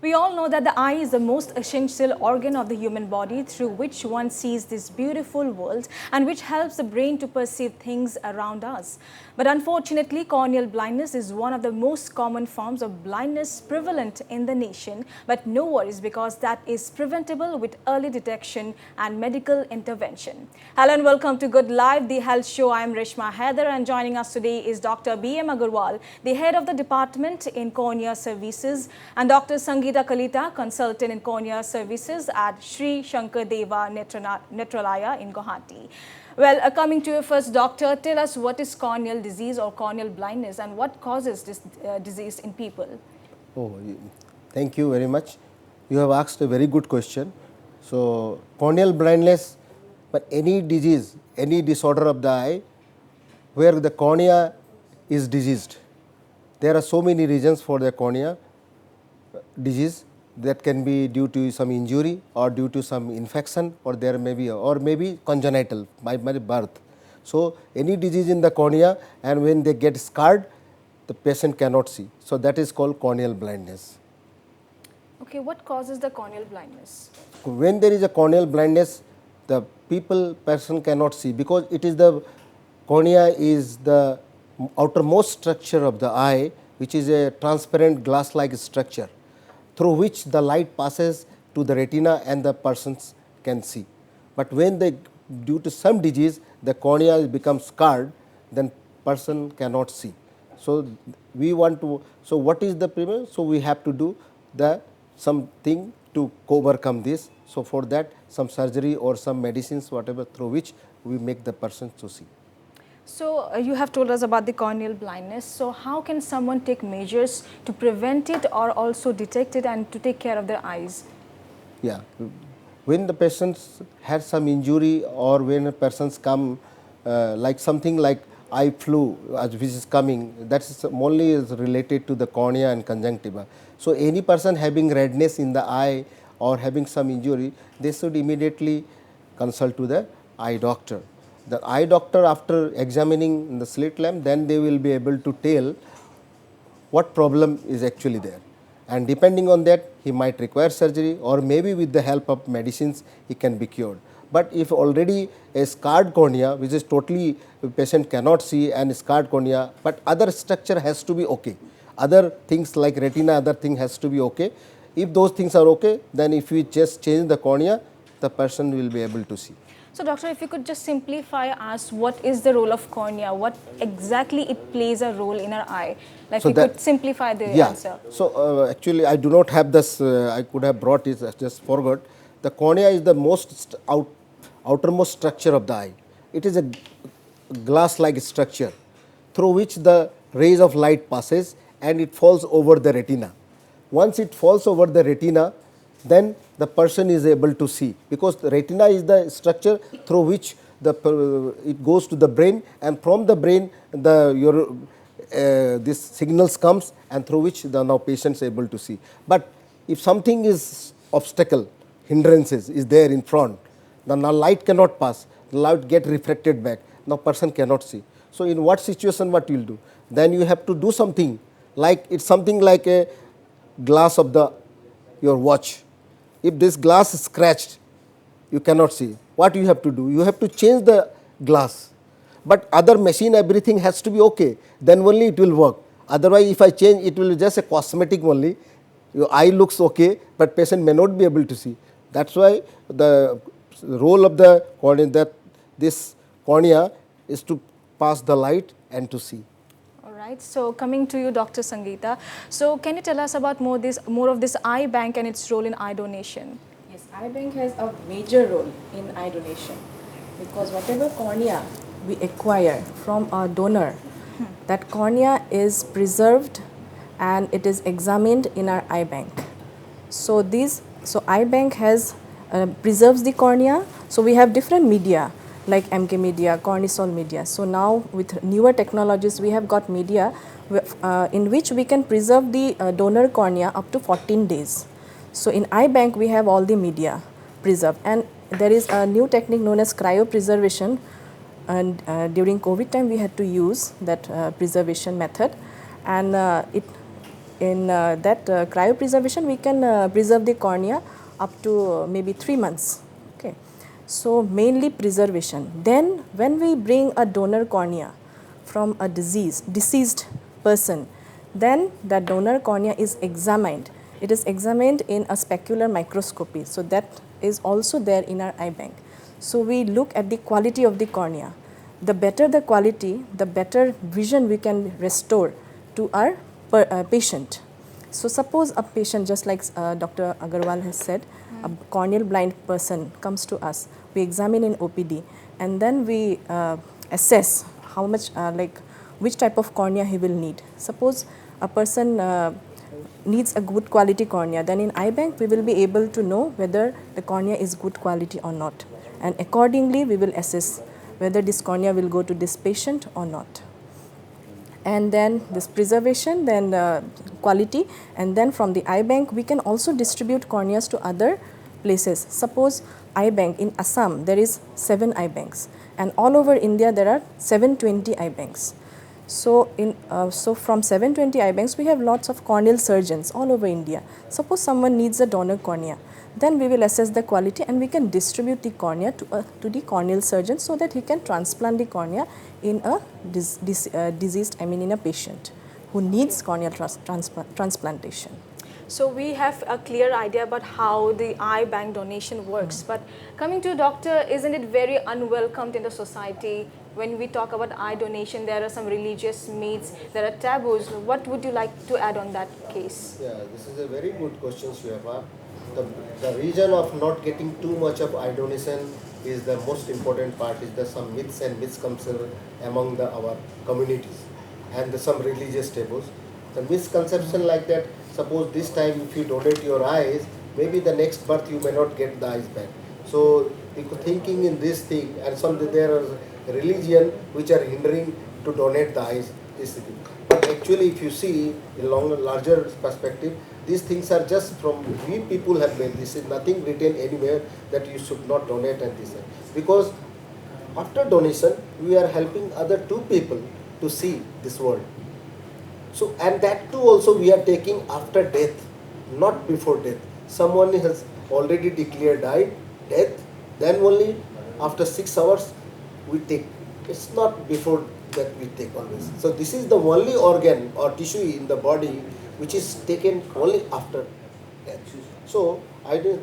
We all know that the eye is the most essential organ of the human body through which one sees this beautiful world and which helps the brain to perceive things around us. But unfortunately, corneal blindness is one of the most common forms of blindness prevalent in the nation. But no worries, because that is preventable with early detection and medical intervention. Hello and welcome to Good Life, the health show. I am 𝗟𝗓𝗙𝗘, and joining us today is Dr. 𝗚𝗡𝗙𝗥𝗧𝗛, the head of the department in cornea services, and Dr. 𝗟𝗜𝗙𝗘𝗘, consultant in cornea services at 𝗟𝗜𝗙𝗙𝗘𝗙 in Guwahati. Well, coming to you first, doctor, tell us what is corneal disease or corneal blindness and what causes this disease in people? Oh, thank you very much. You have asked a very good question. So, corneal blindness, but any disease, any disorder of the eye where the cornea is diseased. There are so many reasons for the cornea disease. That can be due to some injury or due to some infection, or there may be congenital by birth. So, any disease in the cornea, and when they get scarred, the patient cannot see. So, that is called corneal blindness. Okay, what causes the corneal blindness? When there is a corneal blindness, the person cannot see, because it is the cornea is the outermost structure of the eye, which is a transparent glass-like structure, through which the light passes to the retina and the persons can see. But when due to some disease, the cornea becomes scarred, then person cannot see. So, we want to, so what is the problem? So, we have to do something to overcome this. So, for that some surgery or some medicines, whatever, through which we make the person to see. So, you have told us about the corneal blindness. So, how can someone take measures to prevent it or also detect it and to take care of their eyes? Yeah, when the patients had some injury, or when a persons come like something like eye flu which is coming, that is only is related to the cornea and conjunctiva. So, any person having redness in the eye or having some injury, they should immediately consult to the eye doctor. The eye doctor, after examining the slit lamp, then they will be able to tell what problem is actually there, and depending on that he might require surgery, or maybe with the help of medicines he can be cured. But if already a scarred cornea, which is totally patient cannot see, and scarred cornea, but other structure has to be okay, other things like retina, other thing has to be okay. If those things are okay, then if we just change the cornea, the person will be able to see. So, doctor, if you could just simplify us, what is the role of cornea? What exactly it plays a role in our eye? Like, so we could simplify the answer. So, actually I do not have this, I could have brought it, I just forgot. The cornea is the most outermost structure of the eye. It is a glass-like structure through which the rays of light passes and it falls over the retina. Once it falls over the retina, then the person is able to see, because the retina is the structure through which it goes to the brain, and from the brain this signals comes, and through which the now patient is able to see. But if something is obstacle, hindrances is there in front, then now light cannot pass, the light get refracted back, now person cannot see. So, in what situation what you will do? Then you have to do something like, it's something like a glass of your watch. If this glass is scratched, you cannot see. What you have to do? You have to change the glass, but other machine, everything has to be okay, then only it will work. Otherwise, if I change, it will be just a cosmetic only. Your eye looks okay, but patient may not be able to see. That's why the role of the cornea, that this cornea is to pass the light and to see. Right. So, coming to you, Dr. Sangeeta. So, can you tell us about more of this eye bank and its role in eye donation? Yes, eye bank has a major role in eye donation, because whatever cornea we acquire from a donor, that cornea is preserved and it is examined in our eye bank. So, eye bank has preserves the cornea. So, we have different media like MK media, cornisol media. So, now with newer technologies, we have got media in which we can preserve the donor cornea up to 14 days. So, in eye bank, we have all the media preserved, and there is a new technique known as cryopreservation, and during COVID time we had to use that preservation method, and in that cryopreservation, we can preserve the cornea up to maybe 3 months. Okay. So, mainly preservation. Then when we bring a donor cornea from a deceased person, then that donor cornea is examined. It is examined in a specular microscopy. So, that is also there in our eye bank. So, we look at the quality of the cornea. The better the quality, the better vision we can restore to our patient. So, suppose a patient, just like Dr. Agarwal has said, a corneal blind person comes to us, we examine in OPD, and then we assess how much which type of cornea he will need. Suppose a person needs a good quality cornea, then in eye bank we will be able to know whether the cornea is good quality or not, and accordingly we will assess whether this cornea will go to this patient or not. And then this preservation, then quality, and then from the eye bank we can also distribute corneas to other places. Suppose eye bank in Assam, there is 7 eye banks, and all over India there are 720 eye banks. So, from 720 eye banks we have lots of corneal surgeons all over India. Suppose someone needs a donor cornea, then we will assess the quality and we can distribute the cornea to the corneal surgeon so that he can transplant the cornea in a in a patient who needs corneal transplantation. So we have a clear idea about how the eye bank donation works. But coming to doctor, isn't it very unwelcomed in the society? When we talk about eye donation, there are some religious myths, there are taboos. What would you like to add on that case? Yeah, this is a very good question, Shweta. The reason of not getting too much of eye donation is the most important part. Is there some myths and misconceptions among our communities and some religious taboos. The misconception like that, suppose this time if you donate your eyes, maybe the next birth you may not get the eyes back. So thinking in this thing, and there are religion which are hindering to donate the eyes. But actually if you see in larger perspective, these things are just from we people have made. This is nothing written anywhere that you should not donate and this. Because after donation, we are helping other 2 people to see this world. So, and that too also we are taking after death, not before death. Someone has already declared death, then only after 6 hours we take. It's not before that we take always. So this is the only organ or tissue in the body which is taken only after death. So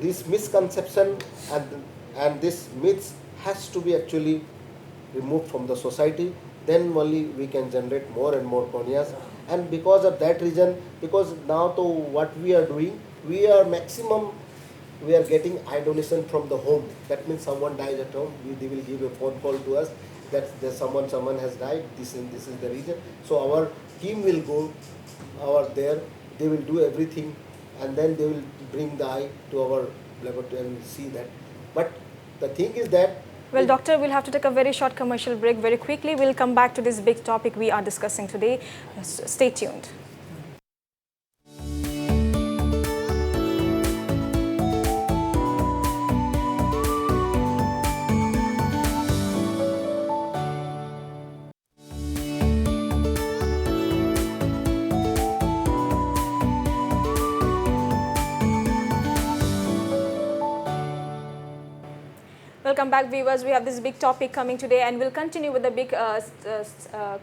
this misconception and this myths has to be actually removed from the society. Then only we can generate more and more corneas. And because of that reason, because now to what we are doing, we are getting eye donation from the home. That means someone dies at home, they will give a phone call to us that there's someone has died, this is the reason. So our team will go there, they will do everything, and then they will bring the eye to our laboratory and see that. But the thing is that, well, doctor, we'll have to take a very short commercial break. Very quickly, we'll come back to this big topic we are discussing today. Stay tuned. Welcome back, viewers. We have this big topic coming today, and we'll continue with the big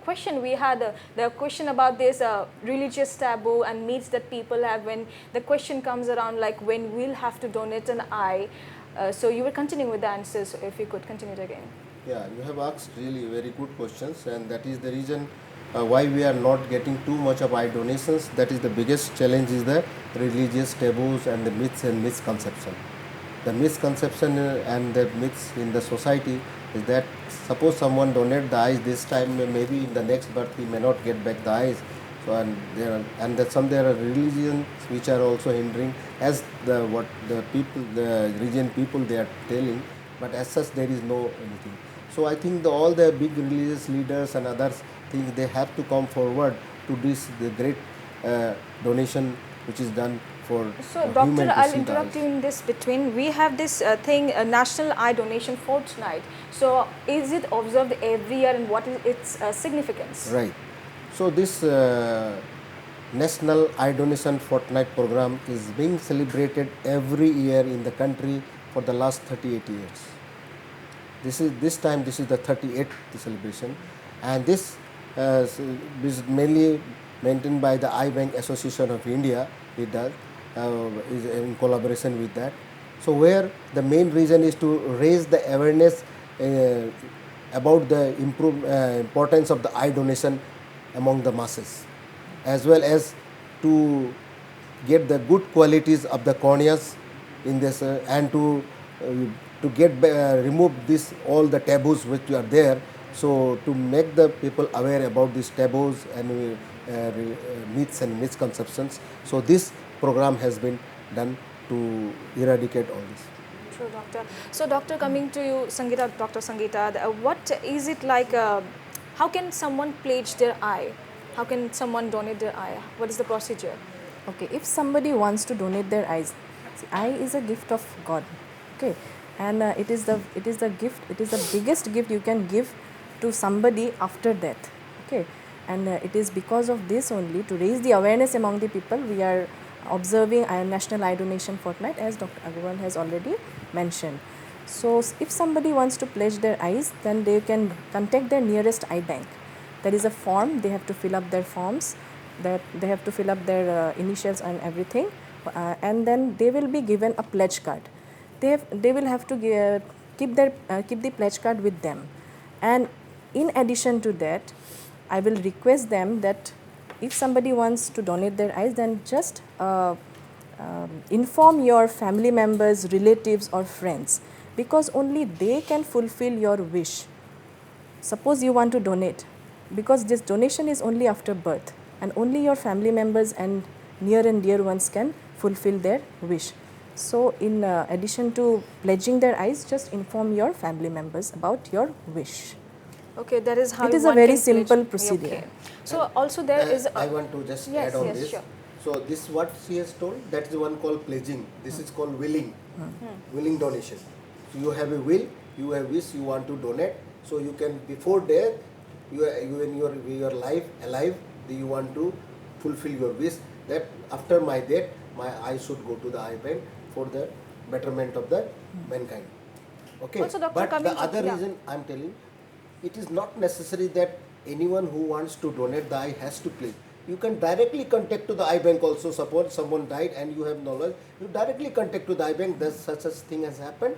question. We had the question about this religious taboo and myths that people have when the question comes around, like when we'll have to donate an eye. So you were continuing with the answers, so if you could continue it again. Yeah, you have asked really very good questions, and that is the reason why we are not getting too much of eye donations. That is the biggest challenge, is the religious taboos and the myths and misconception. The misconception and the myths in the society is that suppose someone donate the eyes this time, maybe in the next birth he may not get back the eyes. So there are religions which are also hindering, as the religion people they are telling, but as such there is no anything. So I think all the big religious leaders and others think they have to come forward to the great donation which is done for so doctor, I'll interrupt you in this between. We have this thing, National Eye Donation Fortnight. So is it observed every year, and what is its significance? Right. So this National Eye Donation Fortnight program is being celebrated every year in the country for the last 38 years. This is the 38th celebration, and this is mainly maintained by the Eye Bank Association of India. It does is in collaboration with that. So where the main reason is to raise the awareness about the importance of the eye donation among the masses, as well as to get the good qualities of the corneas in this and to get remove this all the taboos which are there. So to make the people aware about these taboos and myths and misconceptions. So this program has been done to eradicate all this. True, doctor. So, doctor, coming to you, Sangeeta, Dr. Sangeeta, what is it like? How can someone pledge their eye? How can someone donate their eye? What is the procedure? Okay, if somebody wants to donate their eyes, see, eye is a gift of God. Okay, and it is the gift. It is the biggest gift you can give to somebody after death. Okay, and it is because of this only, to raise the awareness among the people, we are observing National Eye Donation Fortnight, as Dr. Agarwal has already mentioned. So if somebody wants to pledge their eyes, then they can contact their nearest eye bank. There is a form, they have to fill up their forms, that they have to fill up their initials and everything, and then they will be given a pledge card. They will have to keep the pledge card with them. And in addition to that, I will request them that if somebody wants to donate their eyes, then just inform your family members, relatives or friends, because only they can fulfill your wish. Suppose you want to donate, because this donation is only after birth, and only your family members and near and dear ones can fulfill their wish. So in addition to pledging their eyes, just inform your family members about your wish. Okay, that is how it is one a very can simple pledge. procedure. Okay. So also there is I want to just yes, add on yes, this. sure. So this what she has told, that is the one called pledging. This is called willing, willing donation. So you have a will, you have wish, you want to donate. So you can, before death, when you are alive, you want to fulfill your wish that after my death, my eye should go to the eye bank for the betterment of the mankind. Okay. Also, Dr. But coming the other yeah. reason I am telling, it is not necessary that anyone who wants to donate the eye has to pledge. You can directly contact to the eye bank also. Suppose someone died and you have knowledge, you directly contact to the eye bank, that such a thing has happened,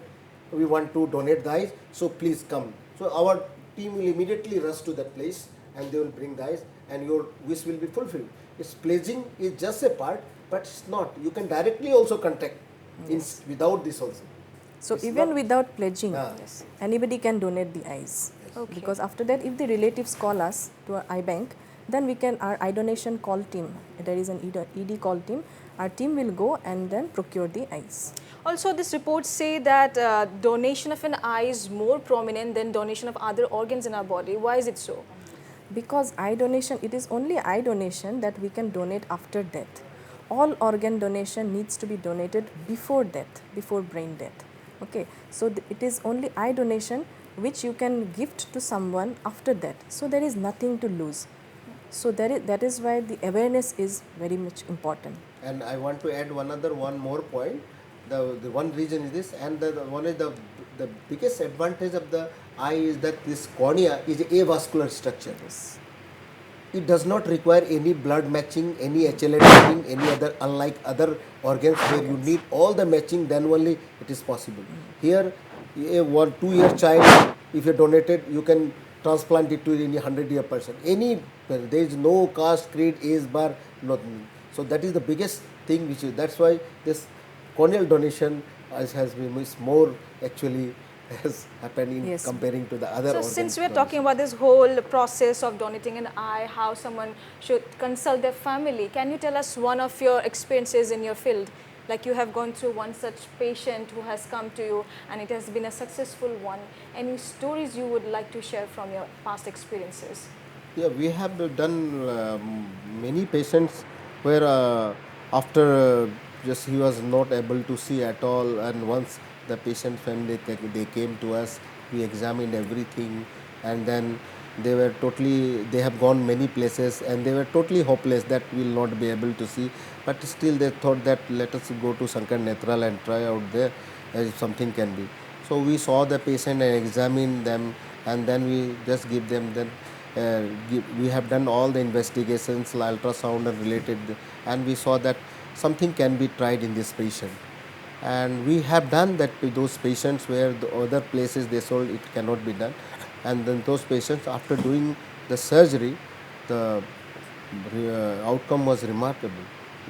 we want to donate the eyes, so please come. So our team will immediately rush to that place and they will bring the eyes and your wish will be fulfilled. It's pledging is just a part, but it's not. You can directly also contact without this also. So it's even not, without pledging, Yes. anybody can donate the eyes. Okay. Because after that, if the relatives call us to our eye bank, then we can, our eye donation call team, there is an ED call team, our team will go and then procure the eyes. Also, this reports say that donation of an eye is more prominent than donation of other organs in our body. Why is it so? Because eye donation, it is only eye donation that we can donate after death. All organ donation needs to be donated before death, before brain death. Okay, so it is only eye donation which you can gift to someone after death. So there is nothing to lose. So that is why the awareness is very much important. And I want to add one more point. The one reason is this, and one is the biggest advantage of the eye is that this cornea is a avascular structure. Yes. It does not require any blood matching, any HLA matching, any other, unlike other organs where you need all the matching, then only it is possible. Here, a 2-year child, if you donated, you can transplant it to any 100-year person. There is no caste, creed, age bar, nothing. So that is the biggest thing which is, that's why this corneal donation has been more actually has happened in comparing to the other organs. So since we are talking about this whole process of donating an eye, how someone should consult their family, can you tell us one of your experiences in your field? Like you have gone through one such patient who has come to you and it has been a successful one. Any stories you would like to share from your past experiences? Yeah, we have done many patients where after just he was not able to see at all, and once the patient family they came to us, we examined everything, and then they were totally, they have gone many places and they were totally hopeless that we will not be able to see, but still they thought that let us go to 𝗟𝗓𝗙𝗃 and try out there if something can be. So we saw the patient and examined them, and then we just give them, then we have done all the investigations, ultrasound and related, and we saw that something can be tried in this patient. And we have done that with those patients where the other places they sold it cannot be done, and then those patients, after doing the surgery, the outcome was remarkable.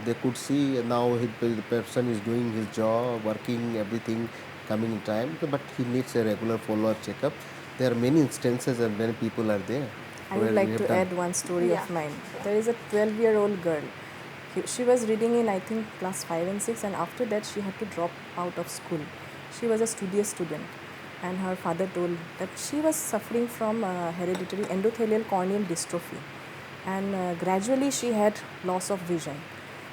They could see now the person is doing his job, working, everything coming in time, but he needs a regular follow-up checkup. There are many instances and many people are there. I would like to add one story of mine. There is a 12-year-old girl. She was reading in, I think, class 5 and 6, and after that she had to drop out of school. She was a studious student, and her father told that she was suffering from hereditary endothelial corneal dystrophy, and gradually she had loss of vision.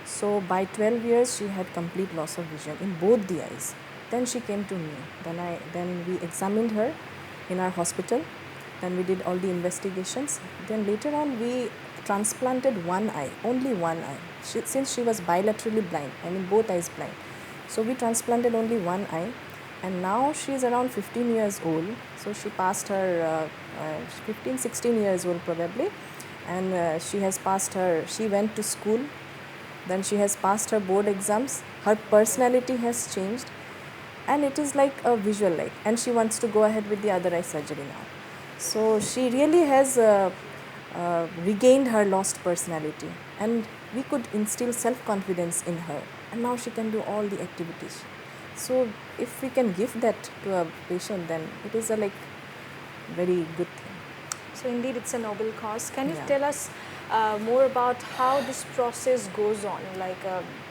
So by 12 years she had complete loss of vision in both the eyes. Then she came to me. Then we examined her in our hospital. Then we did all the investigations. Then later on we transplanted one eye, only one eye. Since she was bilaterally blind, I mean both eyes blind. So we transplanted only one eye, and now she is around 15 years old. So she passed her 15, 16 years old probably, and she has passed her, she went to school, then she has passed her board exams. Her personality has changed, and it is like a visual light, and she wants to go ahead with the other eye surgery now. So she really has regained her lost personality, and we could instill self-confidence in her, and now she can do all the activities. So if we can give that to a patient, then it is a very good thing. So indeed it's a noble cause. Can you tell us more about how this process goes on,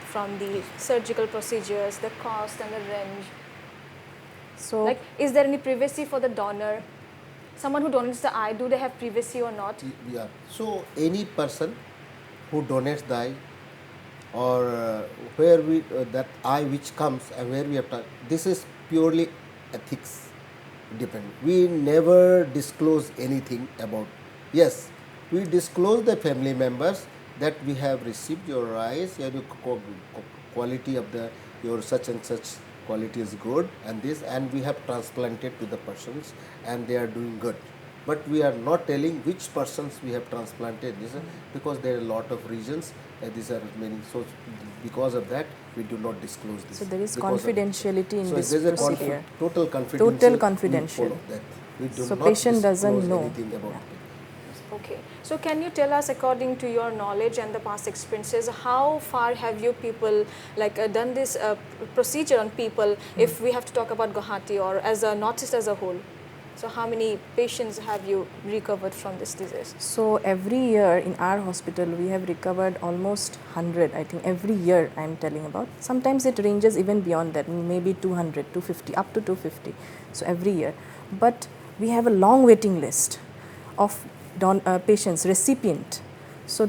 from the surgical procedures, the cost and the range? So is there any privacy for the donor? Someone who donates the eye, do they have privacy or not? Yeah. So any person who donates the eye, or where we that eye which comes and where we have to, this is purely ethics depend. We never disclose anything about. Yes, we disclose the family members that we have received your eyes, your quality of the your such and such quality is good, and this, and we have transplanted to the persons and they are doing good. But we are not telling which persons we have transplanted this, because there are a lot of reasons. These are many. So because of that, we do not disclose this. So there is confidentiality in this procedure. Total confidential. Total confidential. We do so not patient doesn't know anything about it. Okay. So can you tell us, according to your knowledge and the past experiences, how far have you people done this procedure on people? If we have to talk about Guwahati or as a Northeast as a whole, so how many patients have you recovered from this disease? So every year in our hospital we have recovered almost 100. I think every year I am telling about. Sometimes it ranges even beyond that, maybe 200, 250, up to 250. So every year, but we have a long waiting list of patients, recipient. So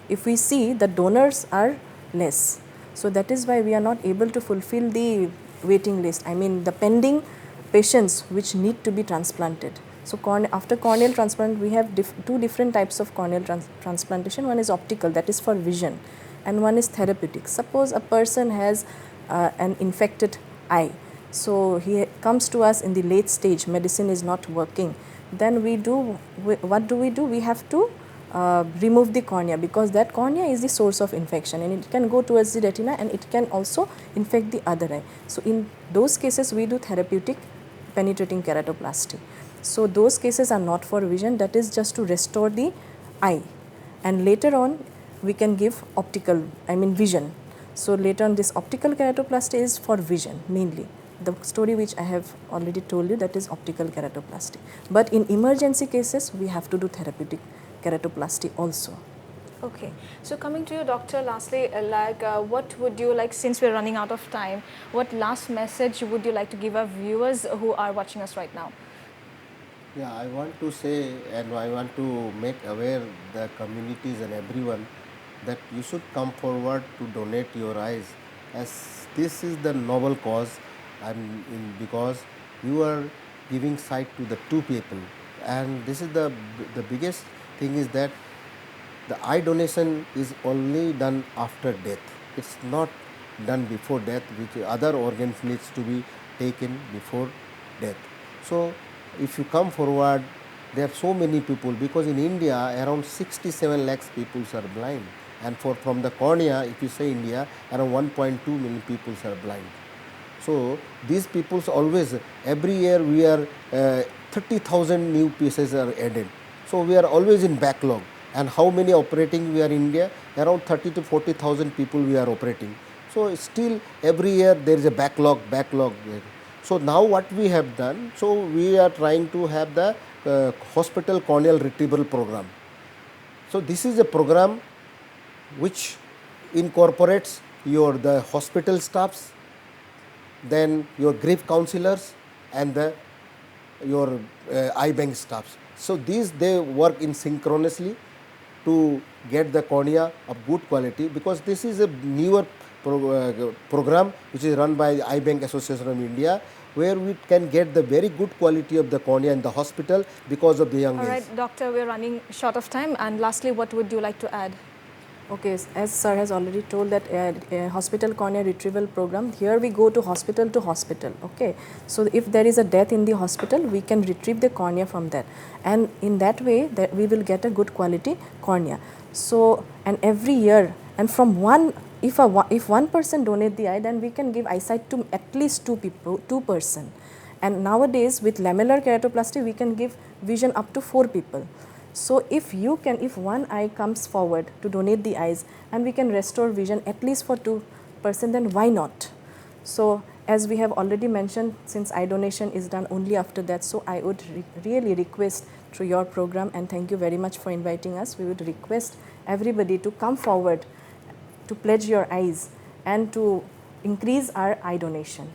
if we see the donors are less, so that is why we are not able to fulfill the waiting list. I mean the pending patients which need to be transplanted. So after corneal transplant, we have two different types of corneal transplantation. One is optical, that is for vision, and one is therapeutic. Suppose a person has an infected eye. So he comes to us in the late stage, medicine is not working. Then what do? We have to remove the cornea, because that cornea is the source of infection, and it can go towards the retina and it can also infect the other eye. So in those cases we do therapeutic penetrating keratoplasty. So those cases are not for vision, that is just to restore the eye, and later on we can give optical, I mean vision. So later on this optical keratoplasty is for vision mainly. The story which I have already told you, that is optical keratoplasty. But in emergency cases we have to do therapeutic keratoplasty also. Okay, so coming to you, doctor, lastly, what would you like, since we're running out of time, what last message would you like to give our viewers who are watching us right now? Yeah, I want to say, and I want to make aware the communities and everyone that you should come forward to donate your eyes, as this is the noble cause, because you are giving sight to the two people. And this is the biggest thing is that the eye donation is only done after death. It's not done before death, which other organs needs to be taken before death. So if you come forward, there are so many people, because in India around 67 lakhs people are blind, and from the cornea, if you say India, around 1.2 million people are blind. So these peoples always, every year we are 30,000 new pieces are added. So we are always in backlog. And how many operating we are in India? Around 30 to 40,000 people we are operating. So still every year there is a backlog. So now what we have done, so we are trying to have the hospital corneal retrieval program. So this is a program which incorporates the hospital staffs, then your grief counselors, and your eye bank staffs. So they work in synchronously to get the cornea of good quality, because this is a newer program which is run by the Eye Bank Association of India, where we can get the very good quality of the cornea in the hospital because of the young age. All right, doctor, we're running short of time, and lastly, what would you like to add? Okay, as sir has already told that hospital cornea retrieval program, here we go to hospital, okay. So if there is a death in the hospital, we can retrieve the cornea from that, and in that way that we will get a good quality cornea. So, and every year, and from if one person donate the eye, then we can give eyesight to at least two person. And nowadays with lamellar keratoplasty, we can give vision up to 4 people. So if one eye comes forward to donate the eyes, and we can restore vision at least for 2%, then why not? So as we have already mentioned, since eye donation is done only after that, so I would really request through your program, and thank you very much for inviting us, we would request everybody to come forward to pledge your eyes and to increase our eye donation.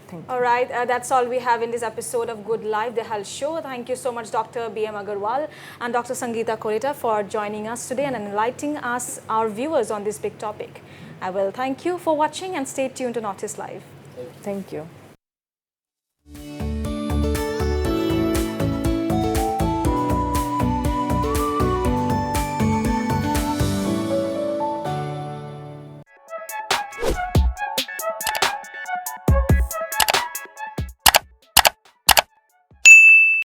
Thank you. All right, that's all we have in this episode of Good Life, the Health Show. Thank you so much, Dr. B.M. Agarwal and Dr. Sangeeta Koleta, for joining us today and enlightening us, our viewers, on this big topic. I will thank you for watching, and stay tuned to Notice Live. Thank you.